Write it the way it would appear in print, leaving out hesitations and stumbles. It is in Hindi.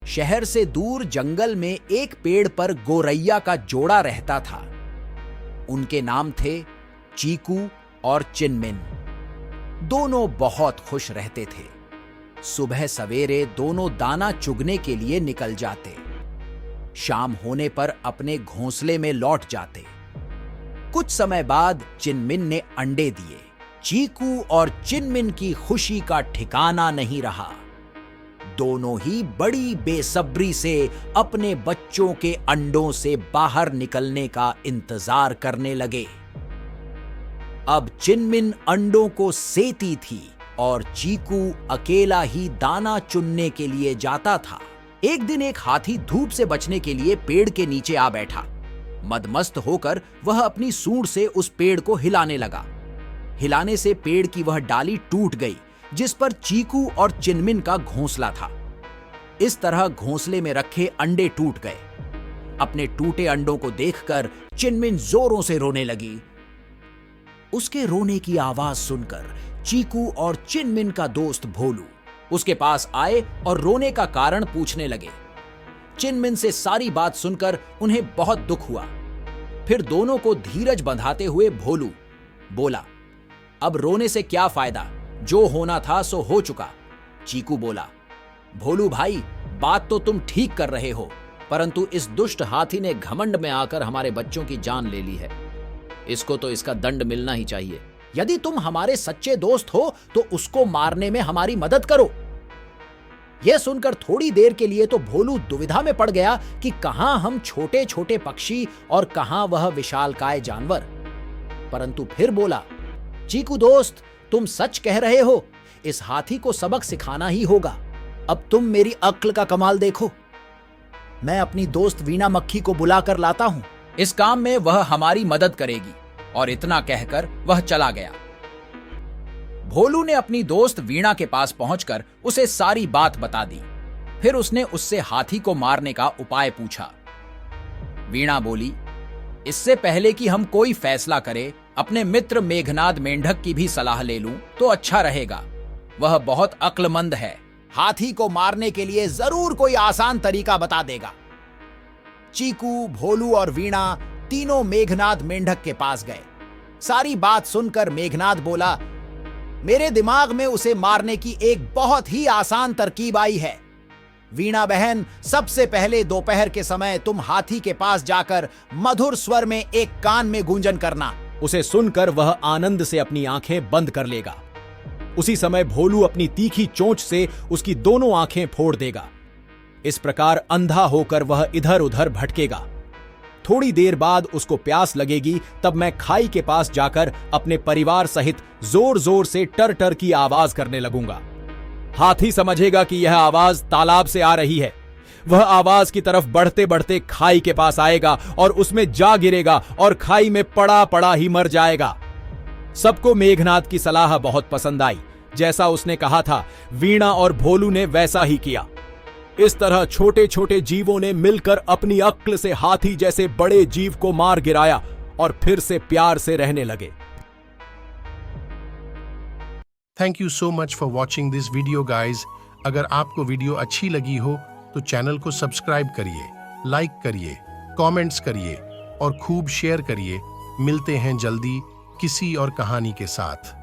शहर से दूर जंगल में एक पेड़ पर गोरैया का जोड़ा रहता था। उनके नाम थे चीकू और चिनमिन। दोनों बहुत खुश रहते थे। सुबह सवेरे दोनों दाना चुगने के लिए निकल जाते। शाम होने पर अपने घोंसले में लौट जाते। कुछ समय बाद चिनमिन ने अंडे दिए। चीकू और चिनमिन की खुशी का ठिकाना नहीं रहा। दोनों ही बड़ी बेसब्री से अपने बच्चों के अंडों से बाहर निकलने का इंतजार करने लगे। अब चिनमिन अंडों को सेती थी और चीकू अकेला ही दाना चुनने के लिए जाता था। एक दिन एक हाथी धूप से बचने के लिए पेड़ के नीचे आ बैठा। मदमस्त होकर वह अपनी सूंड से उस पेड़ को हिलाने लगा। हिलाने से पेड़ की वह डाली टूट गई जिस पर चीकू और चिनमिन का घोंसला था। इस तरह घोंसले में रखे अंडे टूट गए। अपने टूटे अंडों को देखकर चिनमिन जोरों से रोने लगी। उसके रोने की आवाज सुनकर चीकू और चिनमिन का दोस्त भोलू उसके पास आए और रोने का कारण पूछने लगे। चिनमिन से सारी बात सुनकर उन्हें बहुत दुख हुआ। फिर दोनों को धीरज बंधाते हुए भोलू बोला, अब रोने से क्या फायदा, जो होना था सो हो चुका। चीकू बोला, भोलू भाई, बात तो तुम ठीक कर रहे हो, परंतु इस दुष्ट हाथी ने घमंड में आकर हमारे बच्चों की जान ले ली है। इसको तो इसका दंड मिलना ही चाहिए। यदि तुम हमारे सच्चे दोस्त हो तो उसको मारने में हमारी मदद करो। यह सुनकर थोड़ी देर के लिए तो भोलू दुविधा में पड़ गया कि कहां हम छोटे छोटे पक्षी और कहां वह विशालकाय जानवर। परंतु फिर बोला, चीकू दोस्त, तुम सच कह रहे हो, इस हाथी को सबक सिखाना ही होगा। अब तुम मेरी अक्ल का कमाल देखो। मैं अपनी दोस्त वीणा मक्खी को बुलाकर लाता हूं। इस काम में वह हमारी मदद करेगी। और इतना कहकर वह चला गया। भोलू ने अपनी दोस्त वीणा के पास पहुंचकर उसे सारी बात बता दी। फिर उसने उससे हाथी को मारने का उपाय पूछा। वीणा बोली, इससे पहले कि हम कोई फैसला करें, अपने मित्र मेघनाद मेंढक की भी सलाह ले लूं तो अच्छा रहेगा। वह बहुत अक्लमंद है। हाथी को मारने के लिए जरूर कोई आसान तरीका बता देगा। चीकू, भोलू और वीणा तीनों मेघनाद मेंढक के पास गए। सारी बात सुनकर मेघनाद बोला, मेरे दिमाग में उसे मारने की एक बहुत ही आसान तरकीब आई है। वीणा बहन, सबसे पहले दोपहर के समय तुम हाथी के पास जाकर मधुर स्वर में एक कान में गूंजन करना। उसे सुनकर वह आनंद से अपनी आंखें बंद कर लेगा। उसी समय भोलू अपनी तीखी चोंच से उसकी दोनों आंखें फोड़ देगा। इस प्रकार अंधा होकर वह इधर उधर भटकेगा। थोड़ी देर बाद उसको प्यास लगेगी, तब मैं खाई के पास जाकर अपने परिवार सहित जोर जोर से टर टर की आवाज करने लगूंगा। हाथी समझेगा कि यह आवाज तालाब से आ रही है। वह आवाज की तरफ बढ़ते बढ़ते खाई के पास आएगा और उसमें जा गिरेगा और खाई में पड़ा पड़ा ही मर जाएगा। सबको मेघनाद की सलाह बहुत पसंद आई। जैसा उसने कहा था, वीणा और भोलू ने वैसा ही किया। इस तरह छोटे छोटे जीवों ने मिलकर अपनी अक्ल से हाथी जैसे बड़े जीव को मार गिराया और फिर से प्यार से रहने लगे। Thank you so much for watching this video guys. अगर आपको वीडियो अच्छी लगी हो तो चैनल को सब्सक्राइब करिए, लाइक करिए, कमेंट्स करिए और खूब शेयर करिए। मिलते हैं जल्दी किसी और कहानी के साथ।